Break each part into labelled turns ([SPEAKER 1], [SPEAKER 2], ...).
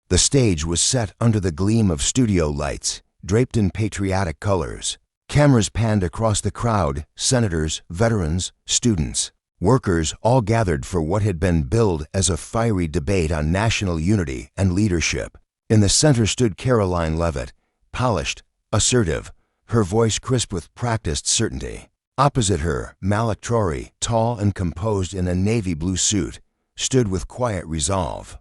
[SPEAKER 1] The stage was set under the gleam of studio lights, draped in patriotic colors. Cameras panned across the crowd, senators, veterans, students, workers, all gathered for what had been billed as a fiery debate on national unity and leadership. In the center stood Karoline Leavitt, polished, assertive, her voice crisp with practiced certainty. Opposite her, Malik Traoré, tall and composed in a navy blue suit, stood with quiet resolve.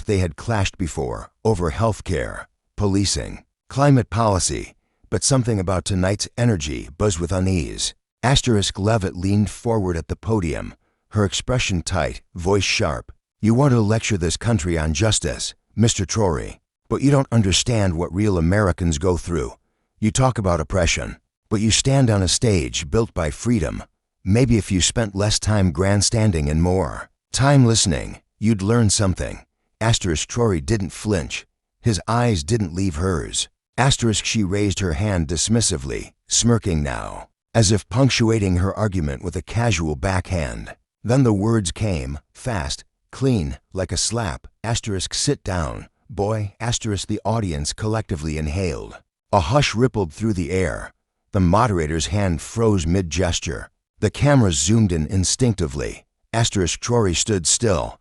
[SPEAKER 1] They had clashed before, over healthcare, policing, climate policy, but something about tonight's energy buzzed with unease. Leavitt leaned forward at the podium, her expression tight, voice sharp. "You want to lecture this country on justice, Mr. Traoré, but you don't understand what real Americans go through. You talk about oppression, but you stand on a stage built by freedom. Maybe if you spent less time grandstanding and more time listening, you'd learn something." Traoré didn't flinch. His eyes didn't leave hers. She raised her hand dismissively, smirking now, as if punctuating her argument with a casual backhand. Then the words came, fast, clean, like a slap. "Sit down, boy." The audience collectively inhaled. A hush rippled through the air. The moderator's hand froze mid-gesture. The cameras zoomed in instinctively. Traoré stood still.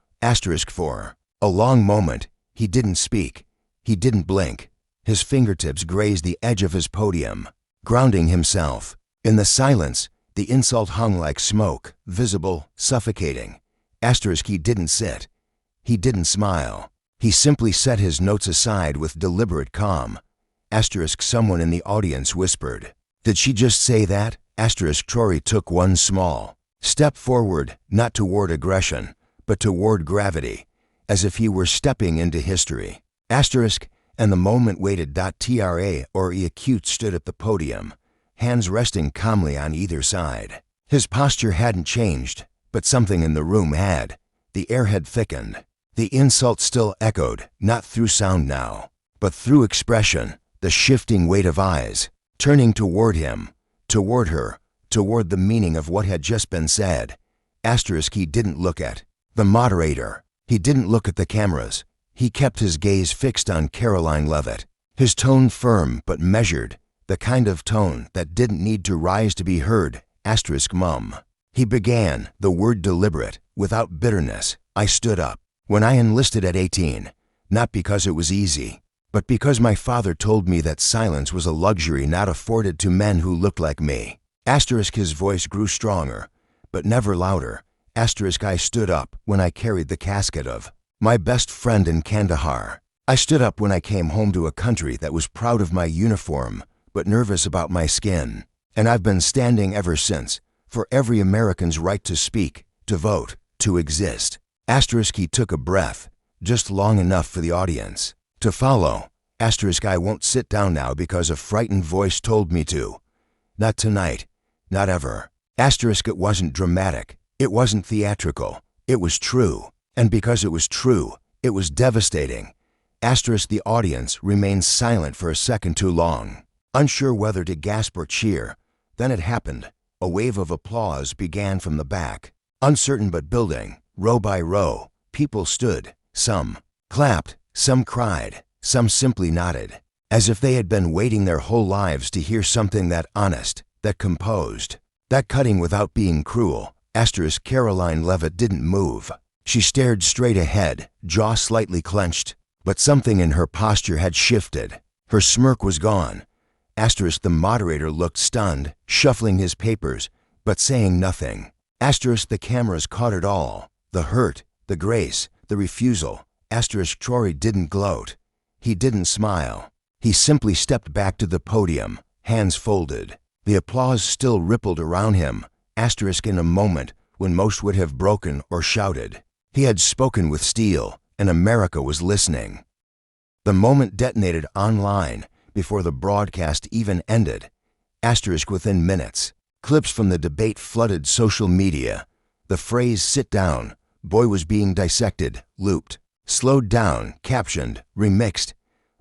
[SPEAKER 1] For a long moment, he didn't speak. He didn't blink. His fingertips grazed the edge of his podium, grounding himself. In the silence, the insult hung like smoke, visible, suffocating. He didn't sit. He didn't smile. He simply set his notes aside with deliberate calm. Someone in the audience whispered. "Did she just say that?" Traoré took one small step forward, not toward aggression, but toward gravity, as if he were stepping into history. And the moment waited. Traoré stood at the podium, hands resting calmly on either side. His posture hadn't changed, but something in the room had. The air had thickened. The insult still echoed, not through sound now, but through expression, the shifting weight of eyes, turning toward him, toward her, toward the meaning of what had just been said. He didn't look at the moderator. He didn't look at the cameras. He kept his gaze fixed on Karoline Leavitt, his tone firm but measured, the kind of tone that didn't need to rise to be heard. Mum. He began, the word deliberate, without bitterness. "I stood up when I enlisted at 18, not because it was easy, but because my father told me that silence was a luxury not afforded to men who looked like me." His voice grew stronger, but never louder. "I stood up when I carried the casket of my best friend in Kandahar. I stood up when I came home to a country that was proud of my uniform, but nervous about my skin. And I've been standing ever since, for every American's right to speak, to vote, to exist." He took a breath, just long enough for the audience to follow. "I won't sit down now because a frightened voice told me to. Not tonight, not ever." It wasn't dramatic. It wasn't theatrical. It was true. And because it was true, it was devastating. The audience remained silent for a second too long, unsure whether to gasp or cheer. Then it happened. A wave of applause began from the back. Uncertain but building, row by row, people stood. Some clapped, some cried, some simply nodded, as if they had been waiting their whole lives to hear something that honest, that composed, that cutting without being cruel. Karoline Leavitt didn't move. She stared straight ahead, jaw slightly clenched, but something in her posture had shifted. Her smirk was gone. The moderator looked stunned, shuffling his papers, but saying nothing. The cameras caught it all. The hurt, the grace, the refusal. Traoré didn't gloat. He didn't smile. He simply stepped back to the podium, hands folded. The applause still rippled around him. In a moment when most would have broken or shouted. He had spoken with steel, and America was listening. The moment detonated online before the broadcast even ended. Within minutes, clips from the debate flooded social media. The phrase "sit down," boy was being dissected, looped, slowed down, captioned, remixed.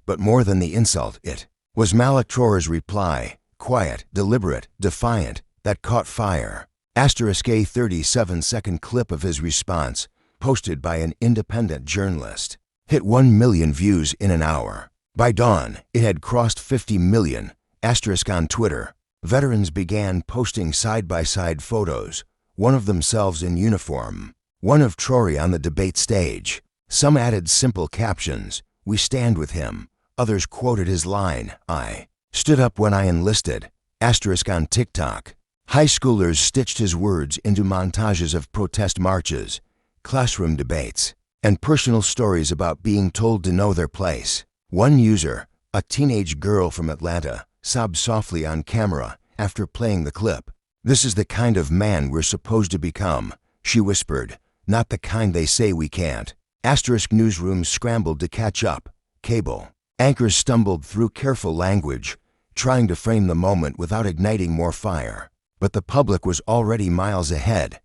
[SPEAKER 1] But more than the insult, it was Malik Traoré's reply, quiet, deliberate, defiant, that caught fire. A 37-second clip of his response, posted by an independent journalist. hit 1 million views in an hour. By dawn, it had crossed 50 million. * on Twitter. Veterans began posting side-by-side photos, one of themselves in uniform, one of Traoré on the debate stage. Some added simple captions, "We stand with him." Others quoted his line, "I stood up when I enlisted." * on TikTok. High schoolers stitched his words into montages of protest marches, classroom debates, and personal stories about being told to know their place. One user, a teenage girl from Atlanta, sobbed softly on camera after playing the clip. "This is the kind of man we're supposed to become," she whispered, "not the kind they say we can't." * Newsrooms scrambled to catch up. Cable anchors stumbled through careful language, trying to frame the moment without igniting more fire. But the public was already miles ahead.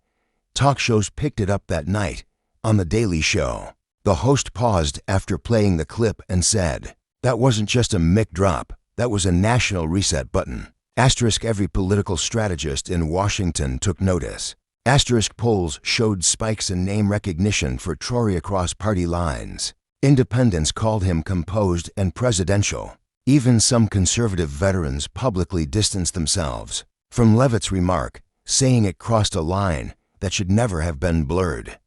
[SPEAKER 1] Talk shows picked it up that night. On The Daily Show, the host paused after playing the clip and said, "That wasn't just a mic drop, that was a national reset button." Every political strategist in Washington took notice. Polls showed spikes in name recognition for Traoré across party lines. Independents called him composed and presidential. Even some conservative veterans publicly distanced themselves from Leavitt's remark, saying it crossed a line that should never have been blurred.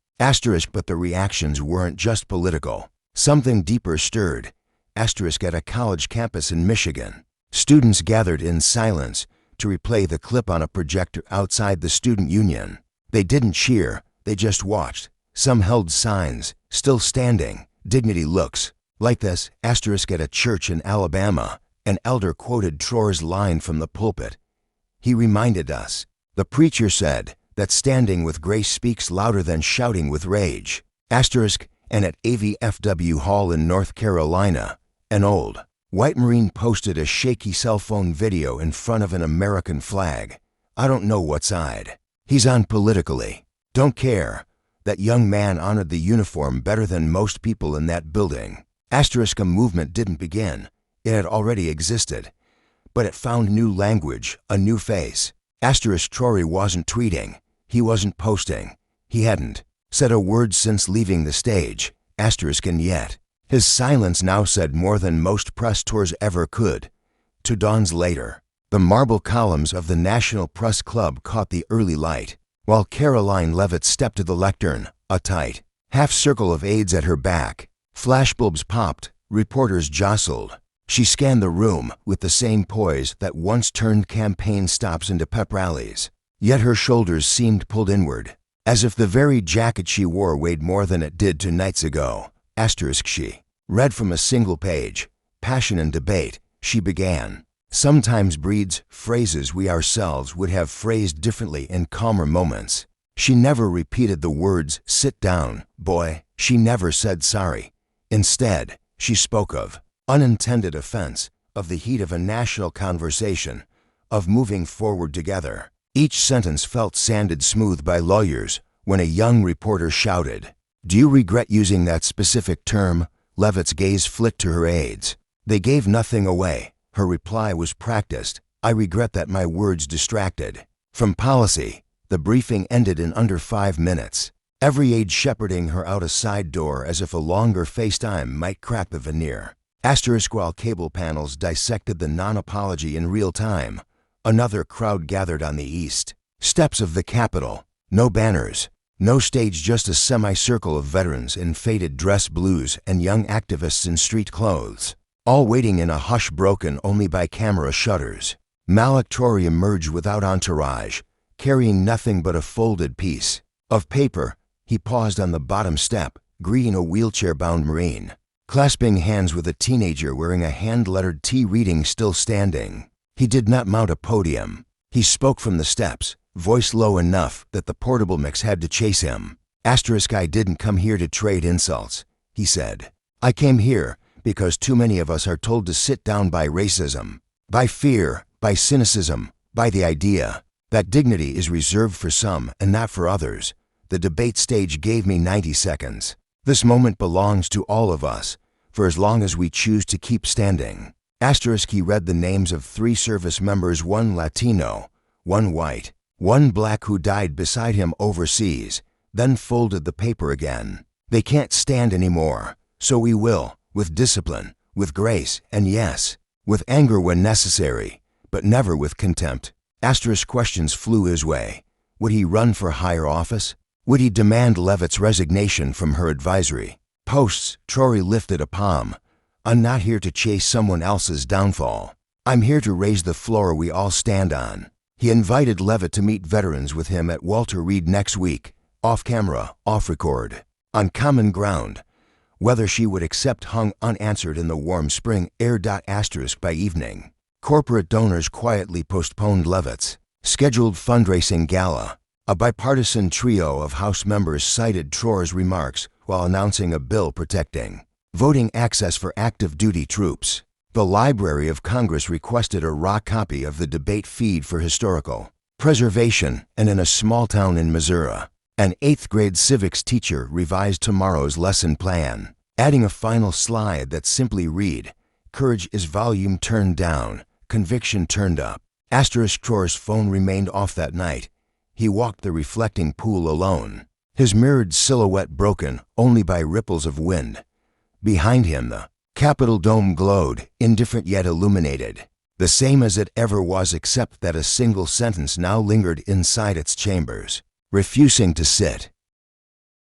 [SPEAKER 1] But the reactions weren't just political. Something deeper stirred. At a college campus in Michigan, students gathered in silence to replay the clip on a projector outside the student union. They didn't cheer, they just watched. Some held signs, "Still standing, dignity looks like this." At a church in Alabama, an elder quoted Traoré's line from the pulpit. "He reminded us," the preacher said, "that standing with grace speaks louder than shouting with rage." And at AVFW Hall in North Carolina, an old white Marine posted a shaky cell phone video in front of an American flag. "I don't know what side he's on politically. Don't care." That young man honored the uniform better than most people in that building. A movement didn't begin. It had already existed. But it found new language, a new face. Traoré wasn't tweeting. He wasn't posting. He hadn't said a word since leaving the stage. And yet, his silence now said more than most press tours ever could. 2 dawns later, the marble columns of the National Press Club caught the early light, while Karoline Leavitt stepped to the lectern, a tight half-circle of aides at her back. Flashbulbs popped, reporters jostled. She scanned the room with the same poise that once turned campaign stops into pep rallies. Yet her shoulders seemed pulled inward, as if the very jacket she wore weighed more than it did 2 nights ago. She read from a single page. "Passion and debate," she began, "sometimes breeds phrases we ourselves would have phrased differently in calmer moments." She never repeated the words, "Sit down, boy." She never said sorry. Instead, she spoke of unintended offense, of the heat of a national conversation, of moving forward together. Each sentence felt sanded smooth by lawyers when a young reporter shouted, "Do you regret using that specific term?" Leavitt's gaze flicked to her aides. They gave nothing away. Her reply was practiced. "I regret that my words distracted from policy." The briefing ended in under 5 minutes. Every aide shepherding her out a side door as if a longer FaceTime might crack the veneer. While cable panels dissected the non-apology in real time, another crowd gathered on the east steps of the Capitol. No banners, no stage, just a semicircle of veterans in faded dress blues and young activists in street clothes, all waiting in a hush broken only by camera shutters. Malik Traoré emerged without entourage, carrying nothing but a folded piece of paper. He paused on the bottom step, greeting a wheelchair-bound Marine, clasping hands with a teenager wearing a hand-lettered T reading "Still Standing." He did not mount a podium. He spoke from the steps, voice low enough that the portable mix had to chase him. "I didn't come here to trade insults," he said. "I came here because too many of us are told to sit down by racism, by fear, by cynicism, by the idea that dignity is reserved for some and not for others. The debate stage gave me 90 seconds. This moment belongs to all of us, for as long as we choose to keep standing." He read the names of 3 service members, 1 Latino, 1 white, 1 black, who died beside him overseas, then folded the paper again. "They can't stand anymore, So we will, with discipline, with grace, and yes, with anger when necessary, but never with contempt. Asterisk questions flew his way. Would he run for higher office? Would he demand Leavitt's resignation from her advisory posts? Traoré lifted a palm. I'm not here to chase someone else's downfall. I'm here to raise the floor we all stand on. He invited Leavitt to meet veterans with him at Walter Reed next week, off camera, off record, on common ground. Whether she would accept hung unanswered in the warm spring air. By evening, corporate donors quietly postponed Leavitt's scheduled fundraising gala. A bipartisan trio of House members cited Traoré's remarks while announcing a bill protecting voting access for active duty troops. The Library of Congress requested a raw copy of the debate feed for historical preservation, and in a small town in Missouri, an 8th grade civics teacher revised tomorrow's lesson plan, adding a final slide that simply read, "Courage is volume turned down, conviction turned up." Traoré's phone remained off that night. He walked the reflecting pool alone, his mirrored silhouette broken only by ripples of wind. Behind him, the Capitol dome glowed, indifferent yet illuminated, the same as it ever was, except that a single sentence now lingered inside its chambers, refusing to sit.